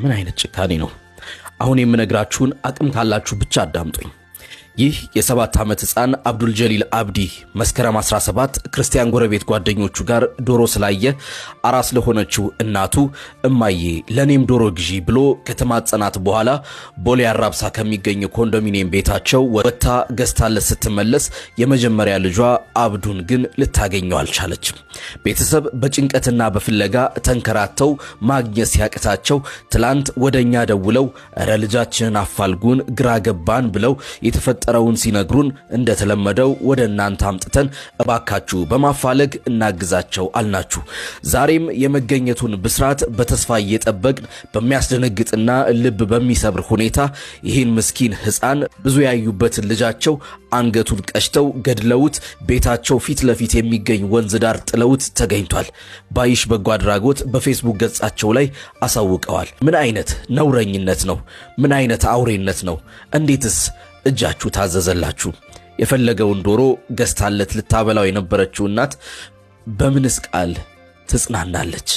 ምን አይነት ጭካኔ ነው? አሁን የምነግራችሁን አቅም ካላችሁ ብቻ አዳምጡኝ። ይህ የ7 ዓመት ሕፃን አብዱል ጀሊል አብዲ መስከረም 17 ክርስቲያን ጎረቤት ጓደኞቹ ጋር ዶሮ ስላየ አራስ ለሆነችው እናቱ እማዬ ለኔም ዶሮ ግዢ ብሎ ከተማጸናት በኋላ ቦሌ አራብሳ ከሚገኝ ኮንዶሚኒየም ቤታቸው ወጥታ ገዝታለት ስትመለስ የመጀመሪያ ልጇ አብዱን ግን ልታገኘው አልቻለችም። ቤተሰብ በጭንቀትና በፍለጋ ተንከራተው ማግኘት ሲያቅታቸው ትላንት ወደኛ ደውለው እረ ልጃችንን አፋልጉን ግራ ገባን ብለው የተፈጠረውን ሲነግሩን እንደተለመደው ወደ እናንተ አምጥተን እባካችሁ በማፋለግ እናግዛቸው አልናችሁ። ዛሬም የመገኘቱን ብስራት በተስፋ እየጠበቅን በሚያስደነግጥና ልብ በሚሰብር ሁኔታ ይህን ምስኪን ሕፃን ብዙ ያዩበትን ልጃቸው አንገቱን ቀሽተው ገድለውት ቤታቸው ፊት ለፊት የሚገኝ ወንዝ ዳር ጥለውት ተገኝቷል። ባይሽ በጎ አድራጎት በፌስቡክ ገጻቸው ላይ አሳውቀዋል። ምን አይነት ነውረኝነት ነው? ምን አይነት አውሬነት ነው? እንዴትስ እጃችሁ ታዘዘላችሁ? የፈለገውን ዶሮ ገዝታለት ልታበላው የነበረችው እናት በምንስ ቃል ትጽናናለች?